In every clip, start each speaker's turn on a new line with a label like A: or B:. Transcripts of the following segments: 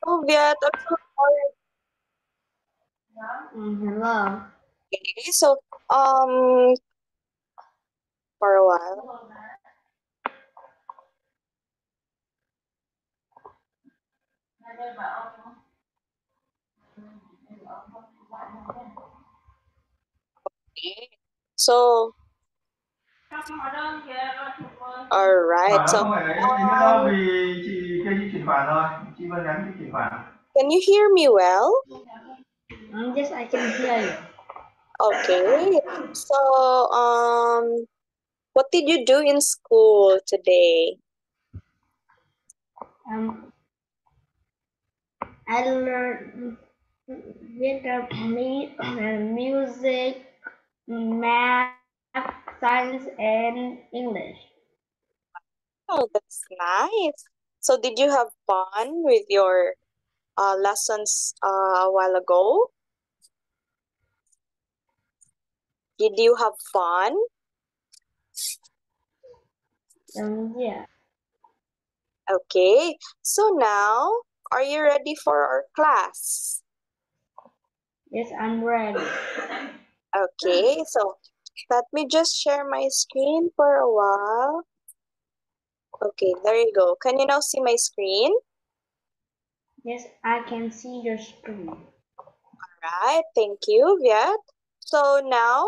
A: Oh, Viet, I'm so sorry.
B: Hello.
A: Okay, so, um, for a while. Okay. So, all right.
C: Khoản đó
A: So,
C: không phải là em biết đâu
A: um,
C: vì chị kia chị chuyển khoản rồi, chị vừa nhắn chị chuyển khoản.
A: can you hear me well?
B: Yes, I can hear you.
A: Okay. So, what did you do in school today?
B: I learned music, math, science, and English.
A: Oh, that's nice. So, did you have fun with your lessons a while ago? Did you have fun?
B: Yeah.
A: Okay. So now, are you ready for our class?
B: Yes, I'm ready.
A: Okay. So, let me just share my screen for a while. Okay, there you go. Can you now see my screen?
B: Yes, I can see your screen.
A: Right. Thank you, Viet. So now,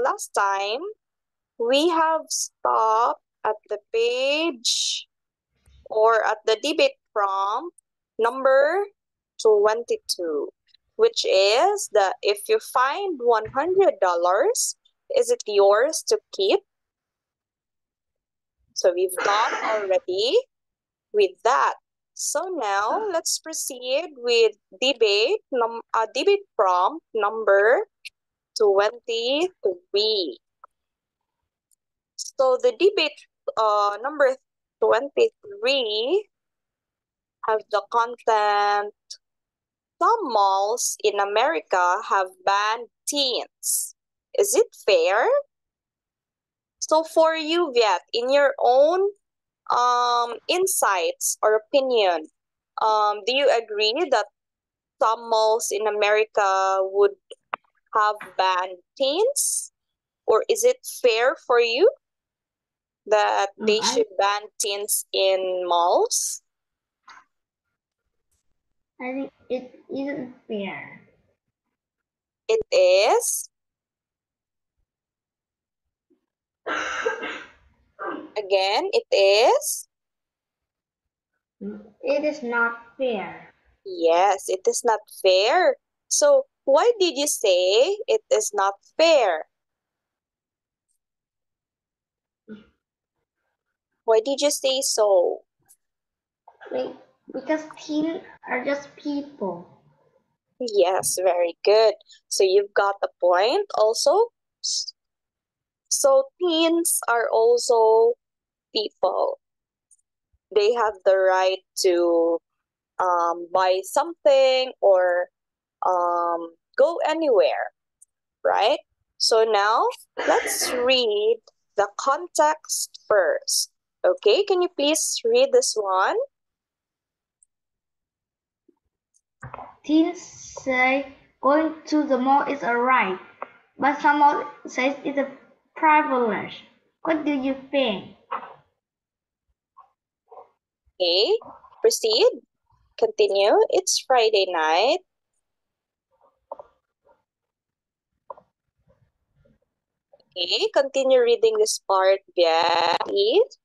A: last time we have stopped at the page or at the debate prompt number 22, which is the if you find $100, is it yours to keep? So we've done already with that. So now let's proceed with debate prompt number 23. So the debate number 23 have the content: some malls in America have banned teens. Is it fair? So for you, Viet, in your own insights or opinion, do you agree that some malls in America would have banned teens? Or is it fair for you that they should ban teens in malls?
B: I think it isn't fair.
A: It is. Again, it is.
B: It is not fair.
A: Yes, it is not fair. So, why did you say it is not fair? Why did you say so?
B: Because teens are just people.
A: Yes, very good. So, you've got a point also. So, teens are also people. They have the right to buy something or go anywhere, right? So now let's read the context first. Okay, can you please read this one?
B: Teens say going to the mall is a right, but someone says it's a privilege. What do you think?
A: Okay, proceed. Continue. It's Friday night. Okay, continue reading this part, yeah, please.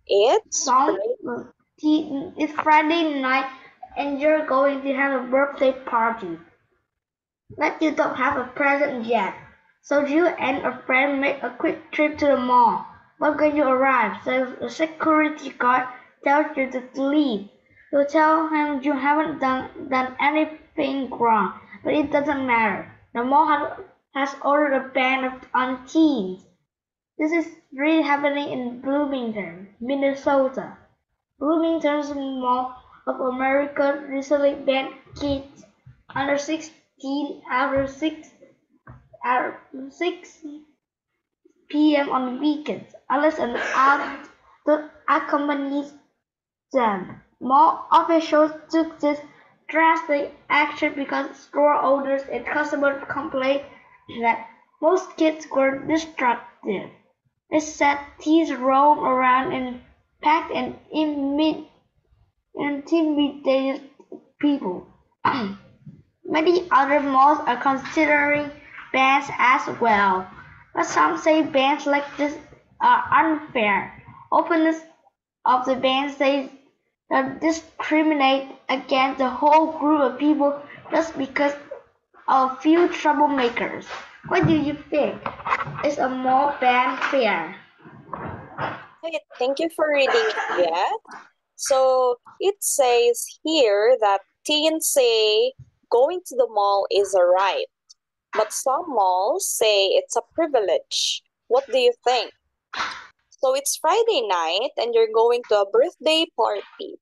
A: It's
B: Some it's Friday night and you're going to have a birthday party, but you don't have a present yet. So you and a friend make a quick trip to the mall. But when you arrive, the security guard tells you to leave. You tell him you haven't done anything wrong, but it doesn't matter. The mall has ordered a ban on teens. This is really happening in Bloomington, Minnesota. Bloomington's Mall of America recently banned kids under 16 after 6 p.m. on weekends, unless an to accompany them. Mall officials took this drastic action because store owners and customers complained that most kids were destructive. They said thieves roamed around and packed and intimidated people. Many other malls are considering bans as well, but some say bans like this are unfair. Opponents of the ban say that discriminate against the whole group of people just because of a few troublemakers. What do you think? Is a mall ban fair?
A: Okay, thank you for reading it, Viet. So it says here that teens say going to the mall is a right, but some malls say it's a privilege. What do you think? So it's Friday night and you're going to a birthday party,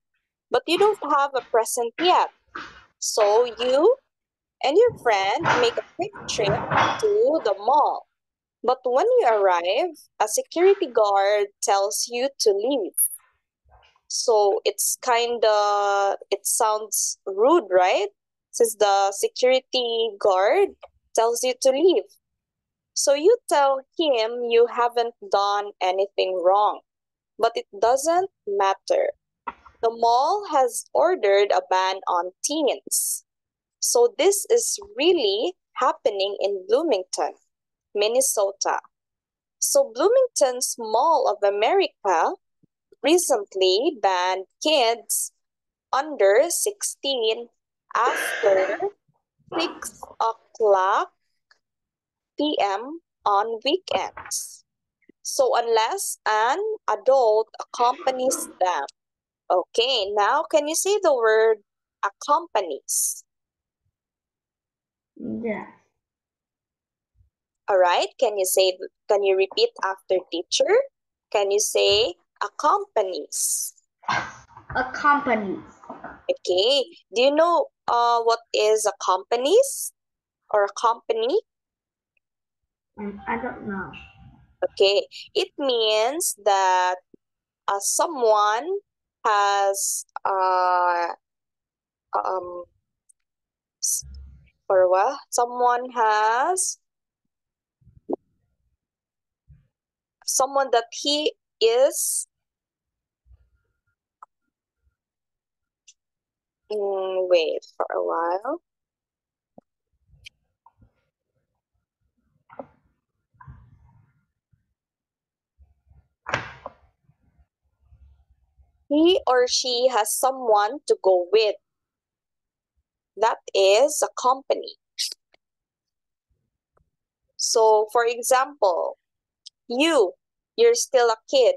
A: but you don't have a present yet. So you and your friend make a quick trip to the mall. But when you arrive, a security guard tells you to leave. So it sounds rude, right? Since the security guard tells you to leave. So you tell him you haven't done anything wrong. But it doesn't matter. The mall has ordered a ban on teens. So this is really happening in Bloomington, Minnesota. So Bloomington's Mall of America recently banned kids under 16 after 6 o'clock p.m. on weekends. So unless an adult accompanies them. Okay, now can you say the word accompanies?
B: Yes.
A: All right, can you repeat after teacher? Can you say accompanies?
B: Accompanies.
A: Okay, do you know what is accompanies or a company?
B: I don't know.
A: Okay, it means that someone has um or what? Someone that he is wait for a while. He or she has someone to go with. That is a company. So for example, you're still a kid.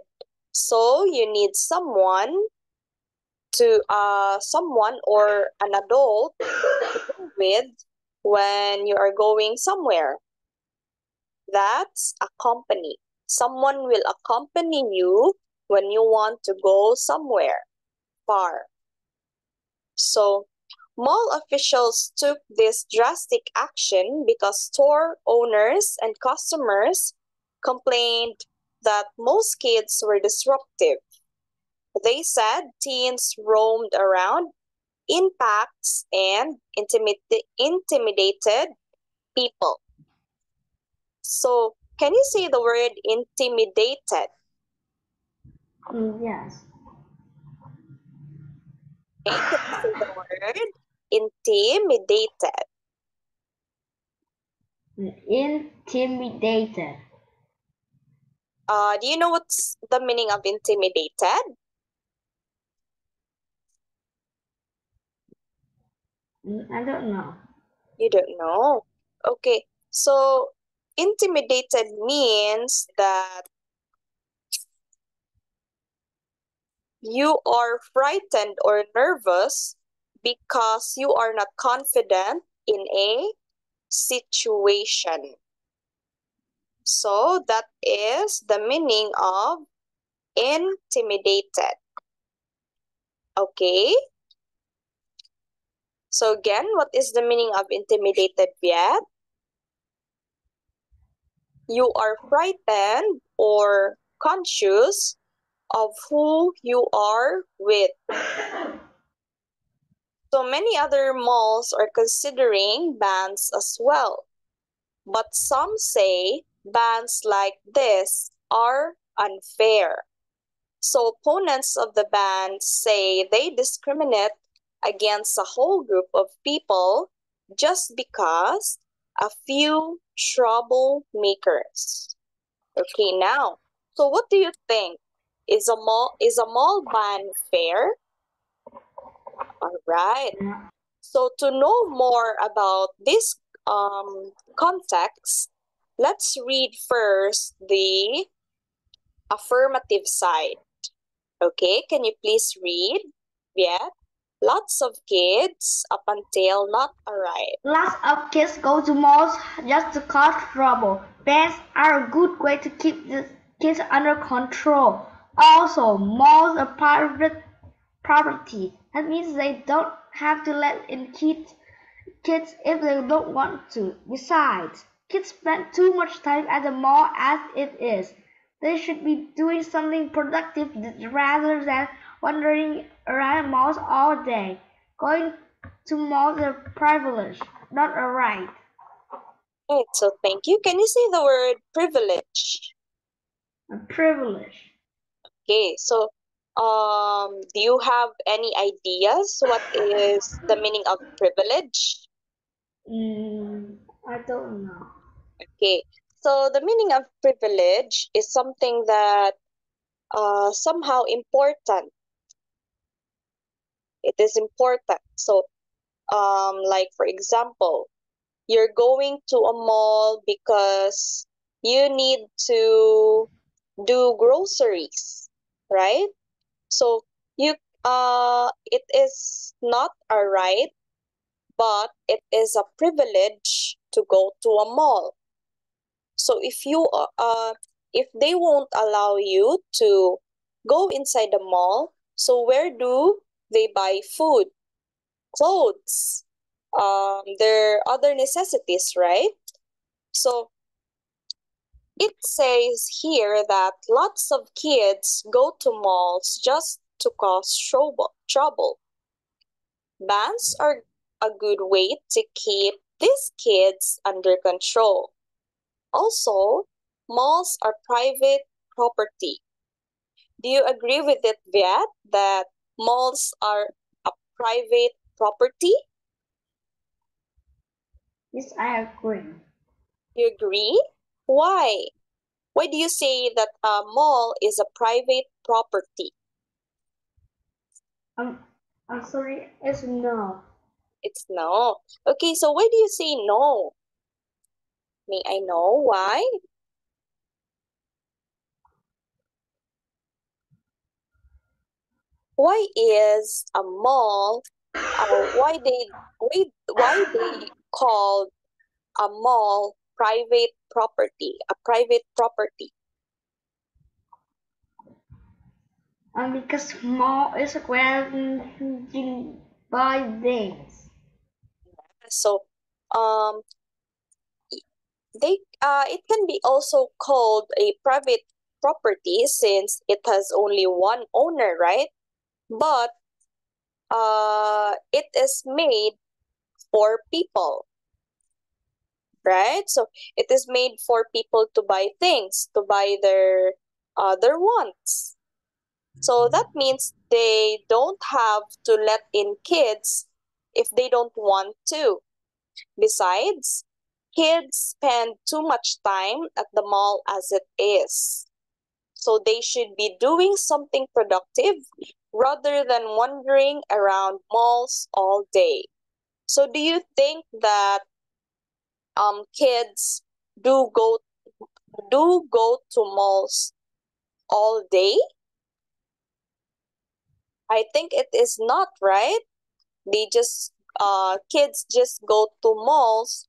A: So you need someone or an adult to go with when you are going somewhere. That's a company. Someone will accompany you when you want to go somewhere far. So mall officials took this drastic action because store owners and customers complained that most kids were disruptive. They said teens roamed around in packs and intimidated people. So, can you say the word intimidated?
B: Yes.
A: Okay, can you say the word intimidated?
B: Intimidated.
A: Do you know what's the meaning of intimidated?
B: I don't know.
A: You don't know. Okay, so intimidated means that you are frightened or nervous because you are not confident in a situation. So that is the meaning of intimidated. Okay? So again, what is the meaning of intimidated, Viet? You are frightened or conscious of who you are with. So many other malls are considering bans as well. But some say bans like this are unfair. So opponents of the ban say they discriminate against a whole group of people just because a few troublemakers. Okay, now, so what do you think? Is a mall ban fair? All right.
B: Yeah.
A: So to know more about this context, let's read first the affirmative side. Okay, can you please read? Yeah. Lots of kids up until not arrive.
B: Lots of kids go to malls just to cause trouble. Bans are a good way to keep the kids under control. Also, malls are private property. That means they don't have to let in kids if they don't want to. Besides, kids spend too much time at the mall as it is. They should be doing something productive rather than wandering around malls all day. Going to malls is a privilege, not a right.
A: Right, so thank you. Can you say the word privilege?
B: A privilege.
A: Okay, so do you have any ideas what is the meaning of privilege?
B: I don't know.
A: Okay, so the meaning of privilege is something that somehow important. It is important. So, like for example, you're going to a mall because you need to do groceries, right? So you it is not a right, but it is a privilege to go to a mall. So if they won't allow you to go inside the mall, so where do they buy food, clothes, their other necessities, right? So it says here that lots of kids go to malls just to cause trouble. Bans are a good way to keep these kids under control. Also, malls are private property. Do you agree with it, Viet, that malls are a private property?
B: Yes, I agree.
A: You agree? Why? Why do you say that a mall is a private property?
B: I'm, I'm sorry, it's no.
A: It's no. Okay, so why do you say no? May I know why? Why is a mall? Why they called a mall private property? A private property.
B: Because mall is where you buy things.
A: So, um, it can be also called a private property since it has only one owner, right? But it is made for people, right? So it is made for people to buy things, to buy their wants. So that means they don't have to let in kids if they don't want to. Besides, kids spend too much time at the mall as it is. So they should be doing something productive rather than wandering around malls all day. So do you think that kids do go to malls all day? I think it is not, right? They just kids just go to malls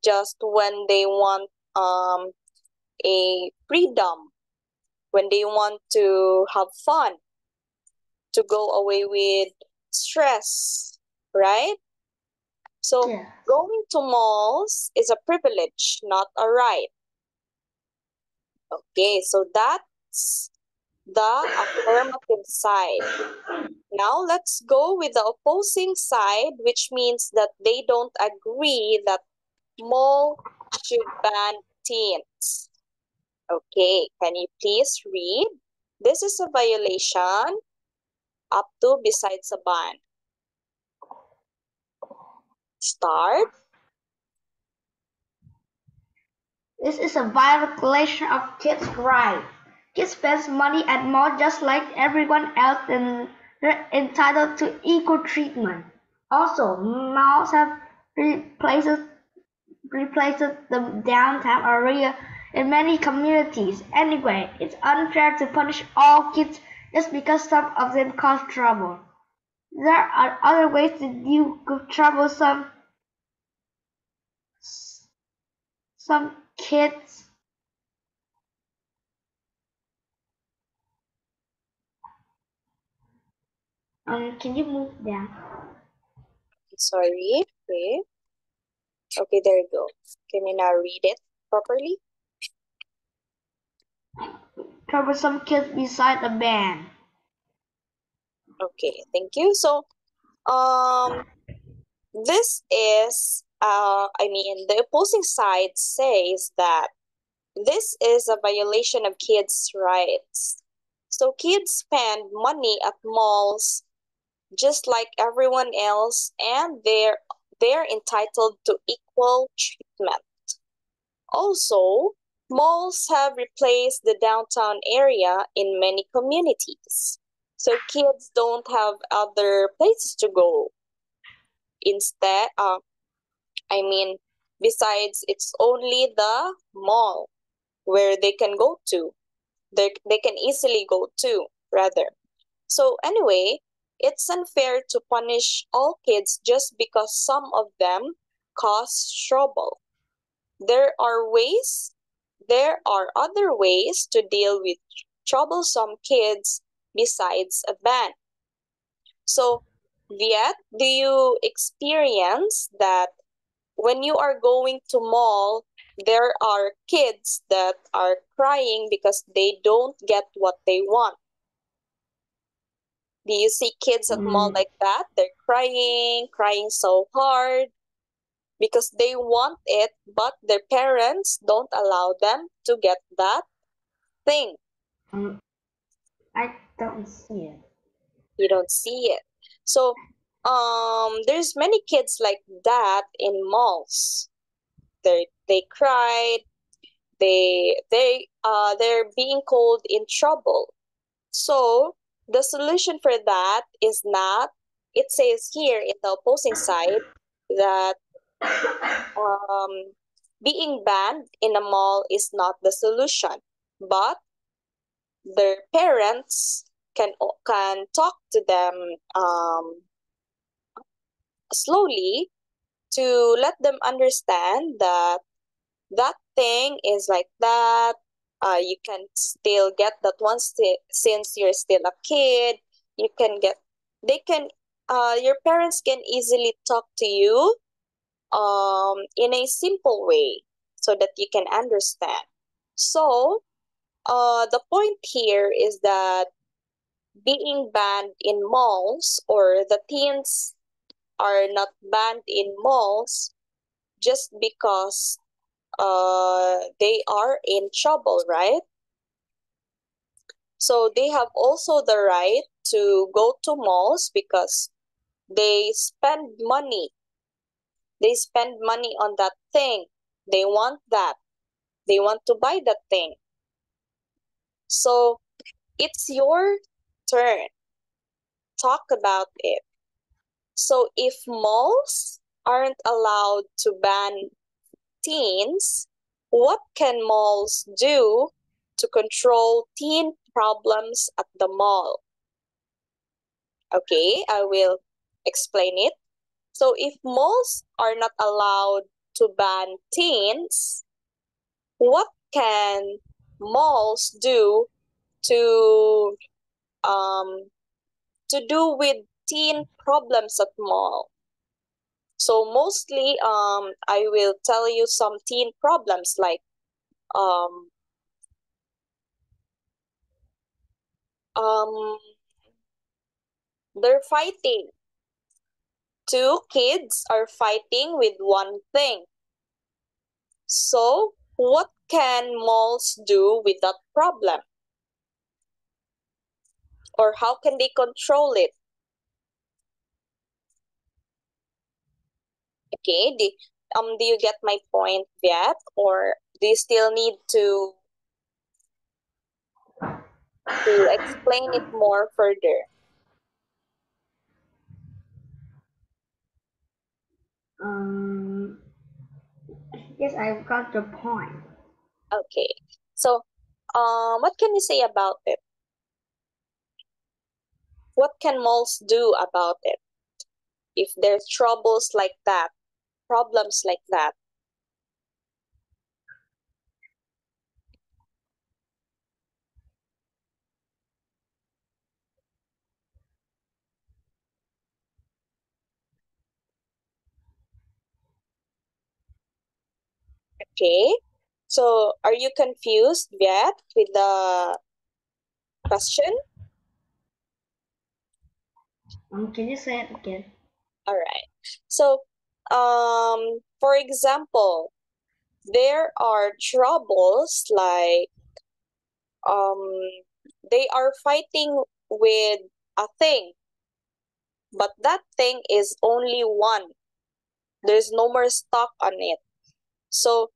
A: just when they want a freedom, when they want to have fun, to go away with stress, right? So
B: Yeah.
A: going to malls is a privilege, not a right. Okay, so the affirmative side. Now let's go with the opposing side, which means that they don't agree that mall should ban teens. Okay, can you please read? This is a violation up to besides a ban. Start.
B: This is a violation of kids' rights. Kids spend money at mall just like everyone else and they're entitled to equal treatment. Also, malls have replaced the downtown area in many communities. Anyway, it's unfair to punish all kids just because some of them cause trouble. There are other ways to deal with trouble. Some kids can you move down?
A: Sorry. Okay. Okay, there you go. Can you now read it properly?
B: Troublesome kids beside a ban.
A: Okay, thank you. So, this is, the opposing side says that this is a violation of kids' rights. So kids spend money at malls just like everyone else, and they're entitled to equal treatment. Also, malls have replaced the downtown area in many communities. So kids don't have other places to go. Instead, besides, it's only the mall where they can go to. They can easily go to, rather. So anyway, it's unfair to punish all kids just because some of them cause trouble. There are other ways to deal with troublesome kids besides a ban. So, Viet, do you experience that when you are going to mall, there are kids that are crying because they don't get what they want? Do you see kids at mall like that? They're crying so hard because they want it, but their parents don't allow them to get that thing.
B: I don't see it.
A: You don't see it. So, there's many kids like that in malls. They cried. They're being called in trouble. So the solution for that is not. It says here in the opposing side that being banned in a mall is not the solution, but their parents can talk to them slowly to let them understand that that thing is like that. You can still get that one since you're still a kid. You can get. They can. Your parents can easily talk to you in a simple way so that you can understand. So, the point here is that being banned in malls, or the teens are not banned in malls just because they are in trouble, right? So they have also the right to go to malls because they spend money. They spend money on that thing. They want that. They want to buy that thing. So it's your turn. Talk about it. So if malls aren't allowed to ban teens, what can malls do to control teen problems at the mall? Okay, I will explain it. So if malls are not allowed to ban teens, what can malls do to do with teen problems at mall? So mostly I will tell you some teen problems like um they're fighting. Two kids are fighting with one thing. So, what can malls do with that problem? Or how can they control it? Okay, do you get my point yet? Or do you still need to explain it more further?
B: Yes, I've got the point.
A: Okay. So, what can you say about it? What can malls do about it if there's troubles like that, problems like that? Okay. So, are you confused yet with the question?
B: Can you say it again?
A: All right. So, for example, there are troubles like um, they are fighting with a thing, but that thing is only one. There's no more stock on it. So,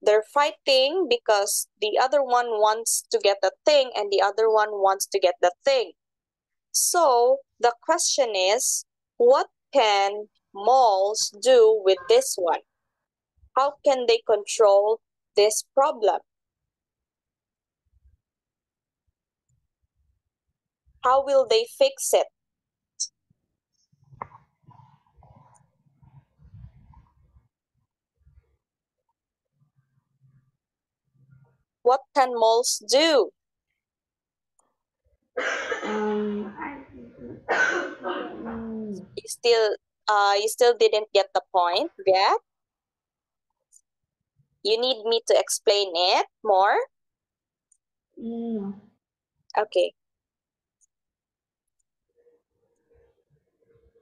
A: they're fighting because the other one wants to get the thing and the other one wants to get the thing. So the question is, what can malls do with this one? How can they control this problem? How will they fix it? What can malls do? You still didn't get the point yet? You need me to explain it more?
B: No.
A: Okay.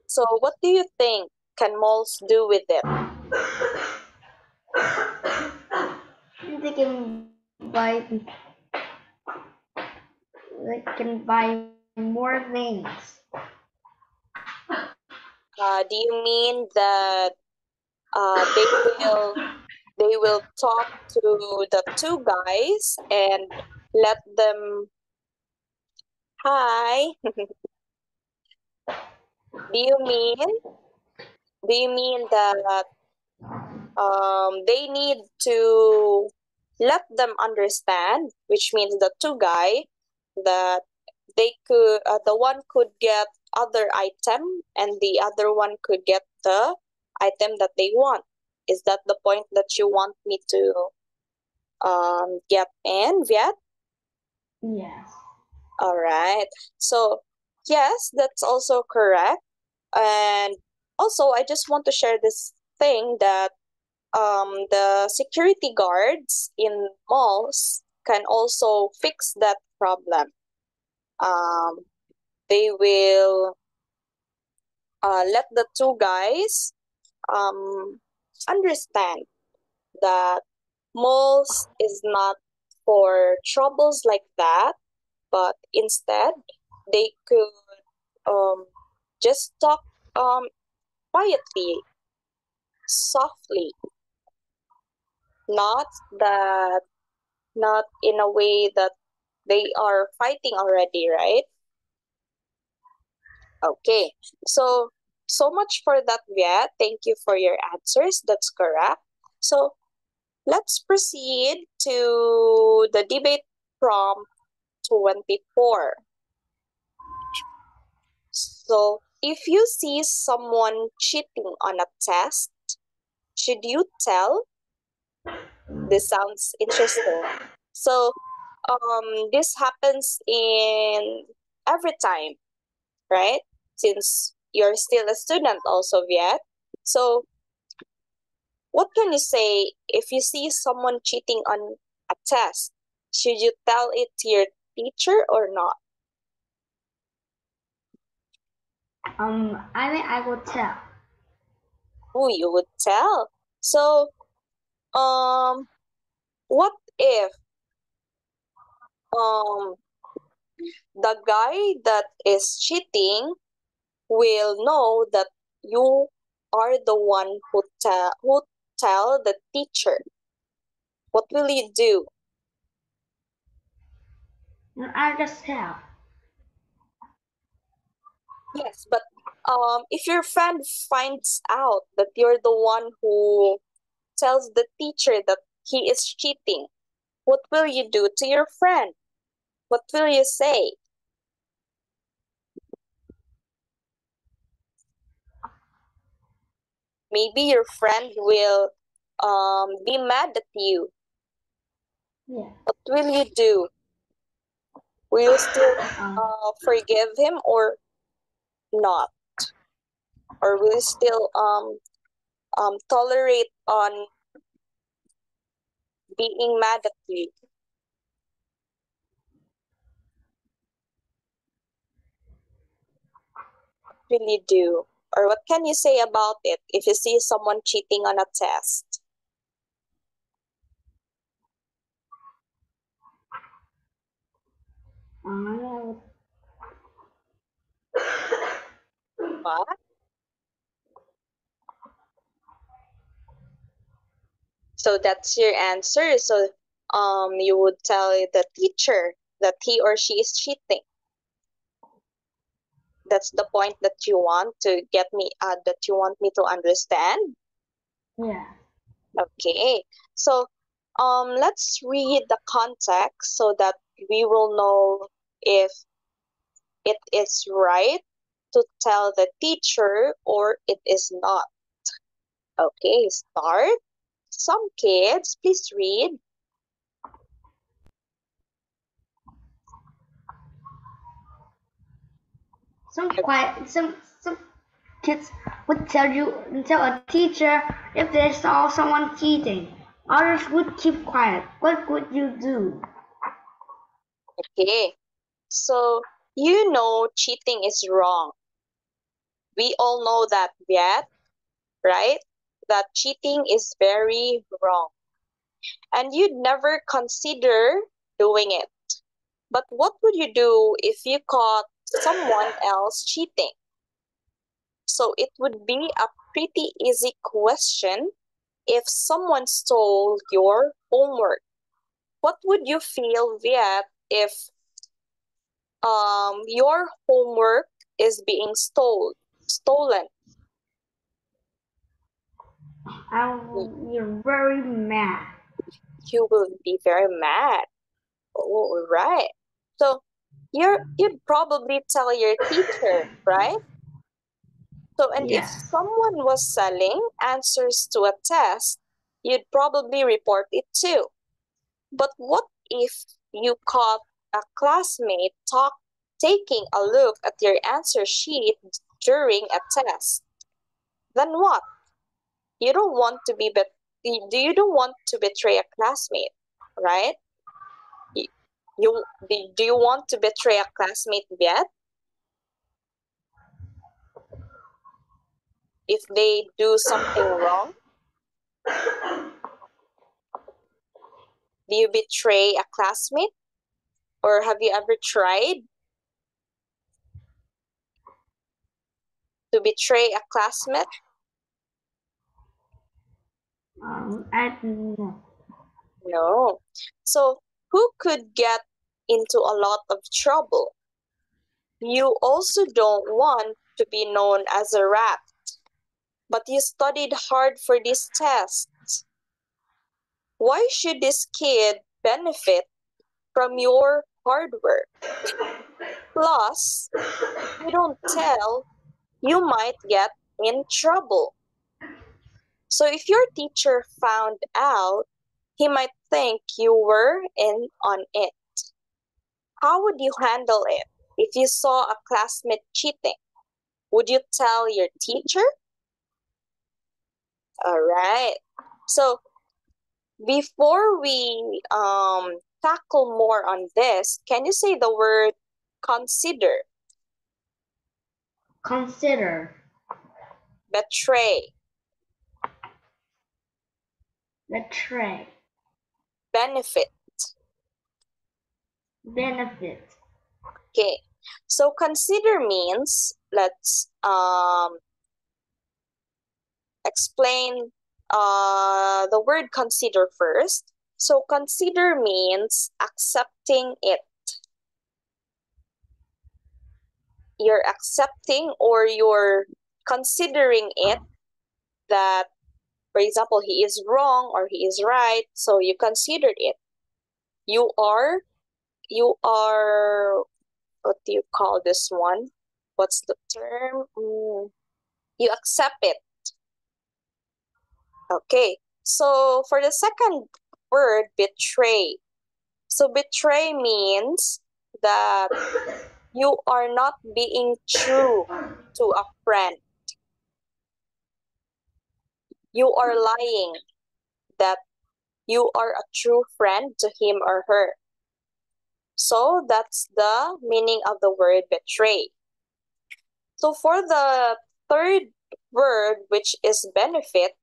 A: So what do you think can malls do with it?
B: They can buy more things.
A: Do you mean that they will talk to the two guys and let them hi? Do you mean that they need to let them understand, which means the two guy, that the one could get other item and the other one could get the item that they want? Is that the point that you want me to get in, Viet?
B: Yes.
A: All right. So, yes, that's also correct. And also, I just want to share this thing that the security guards in malls can also fix that problem. Um, they will let the two guys um, understand that malls is not for troubles like that, but instead they could just talk quietly, softly, not that not in a way that they are fighting already, right? Okay. So much for that, Viet. Thank you for your answers. That's correct. So let's proceed to the debate prompt 24. So if you see someone cheating on a test, should you tell? This sounds interesting. So this happens in every time, right? Since you're still a student also, Viet. So what can you say if you see someone cheating on a test? Should you tell it to teacher or not?
B: I think I would tell.
A: Oh, you would tell. So, what if the guy that is cheating will know that you are the one who tell the teacher? What will you do?
B: I just tell.
A: Yes, but if your friend finds out that you're the one who tells the teacher that he is cheating, what will you do to your friend? What will you say? Maybe your friend will be mad at you.
B: Yeah.
A: What will you do? Will you still forgive him or not? Or will you still tolerate on being mad at you? What will you do? Or what can you say about it if you see someone cheating on a test? What? So that's your answer. So you would tell the teacher that he or she is cheating. That's the point that you want to get me that you want me to understand.
B: Yeah.
A: Okay. So let's read the context so that we will know if it is right to tell the teacher or it is not. Okay, start. Some kids, please read.
B: Some kids would tell a teacher if they saw someone cheating. Others would keep quiet. What would you do?
A: Okay. So, you know cheating is wrong. We all know that, yet, right? That cheating is very wrong. And you'd never consider doing it. But what would you do if you caught someone else cheating? So it would be a pretty easy question. If someone stole your homework, what would you feel, Viet, if your homework is being stolen?
B: You're very mad.
A: You will be very mad. Oh, right. So you'd probably tell your teacher, right? So, and if
B: Yes.
A: someone was selling answers to a test, you'd probably report it too. But what if you caught a classmate taking a look at your answer sheet during a test? Then what? You don't want to be you don't want to betray a classmate, right? You do you want to betray a classmate yet? If they do something wrong, do you betray a classmate? Or have you ever tried to betray a classmate?
B: I don't know.
A: No. So, who could get into a lot of trouble? You also don't want to be known as a rat, but you studied hard for this test. Why should this kid benefit from your hard work? Plus, if you don't tell, you might get in trouble. So if your teacher found out, he might think you were in on it. How would you handle it if you saw a classmate cheating? Would you tell your teacher? All right. So before we tackle more on this, can you say the word consider?
B: Consider.
A: Betray.
B: Betray.
A: Benefit.
B: Benefit.
A: Okay, so consider means, let's explain the word consider first. So consider means accepting it. You're accepting or you're considering it that, for example, he is wrong or he is right, so you considered it. You are, what do you call this one? What's the term? You accept it. Okay, so for the second word, betray. So betray means that you are not being true to a friend. You are lying that you are a true friend to him or her. So that's the meaning of the word betray. So for the third word, which is benefit,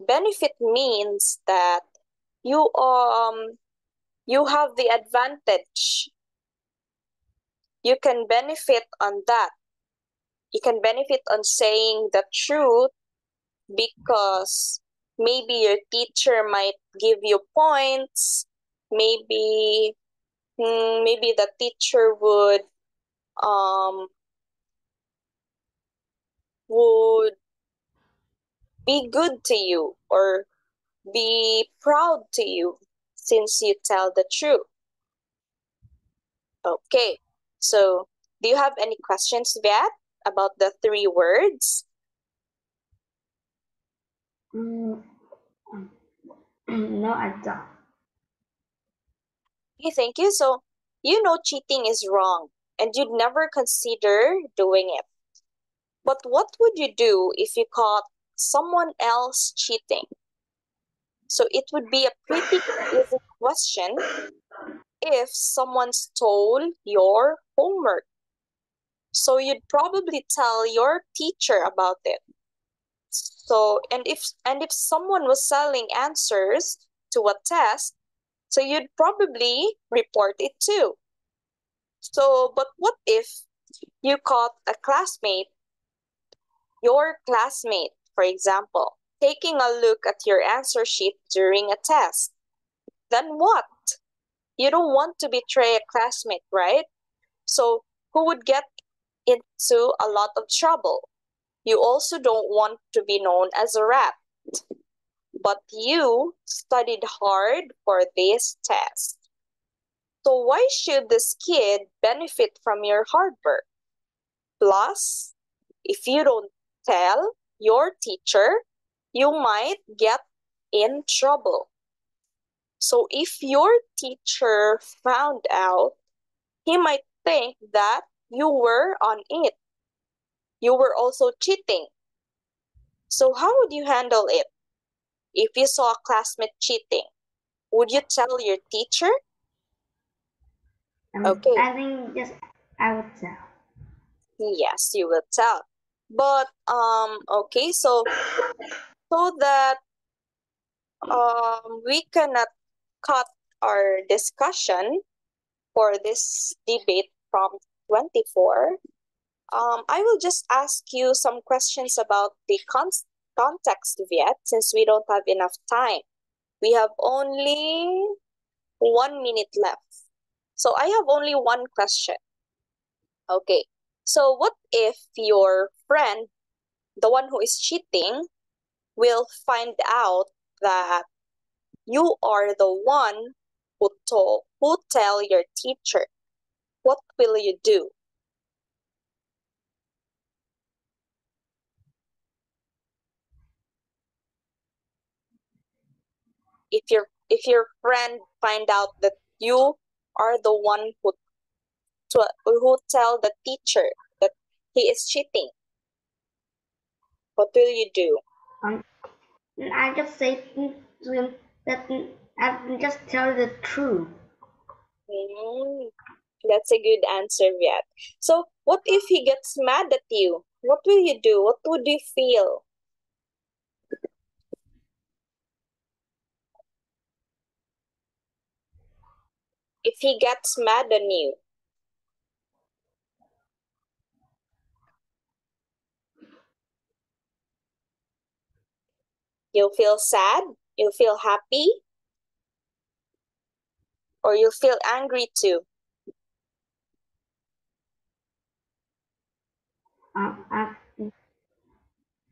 A: benefit means that you have the advantage. You can benefit on that. You can benefit on saying the truth because maybe your teacher might give you points. Maybe the teacher would be good to you or be proud to you since you tell the truth. Okay, so do you have any questions, Viet, about the three words?
B: No, I don't.
A: Okay, thank you. So you know cheating is wrong and you'd never consider doing it. But what would you do if you caught someone else cheating? So it would be a pretty easy question. If someone stole your homework, so you'd probably tell your teacher about it. So and if someone was selling answers to a test, so you'd probably report it too. So but what if you caught your classmate, for example, taking a look at your answer sheet during a test? Then what? You don't want to betray a classmate, right? So who would get into a lot of trouble? You also don't want to be known as a rat. But you studied hard for this test. So why should this kid benefit from your hard work? Plus, if you don't tell your teacher, you might get in trouble. So if your teacher found out, he might think that you were on it. You were also cheating. So how would you handle it? If you saw a classmate cheating, would you tell your teacher? Okay.
B: I think yes, I would tell.
A: Yes, you will tell. But okay, so that we cannot cut our discussion for this debate from 24. I will just ask you some questions about the context yet, since we don't have enough time. We have only 1 minute left. So I have only one question. Okay. So what if your friend, the one who is cheating, will find out that you are the one who tell your teacher? What will you do? If your friend find out that you are the one who tell the teacher that he is cheating, what will you do?
B: I just say to him that I just tell the truth.
A: Mm, that's a good answer, Viet. So, what if he gets mad at you? What will you do? What would you feel? If he gets mad on you? You'll feel sad? You'll feel happy? Or you'll feel angry too?
B: I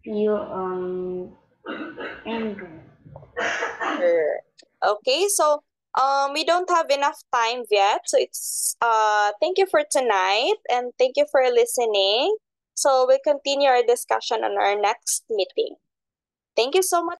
B: feel angry.
A: Sure. Okay, so we don't have enough time yet. So it's thank you for tonight and thank you for listening. So we'll continue our discussion on our next meeting. Thank you so much.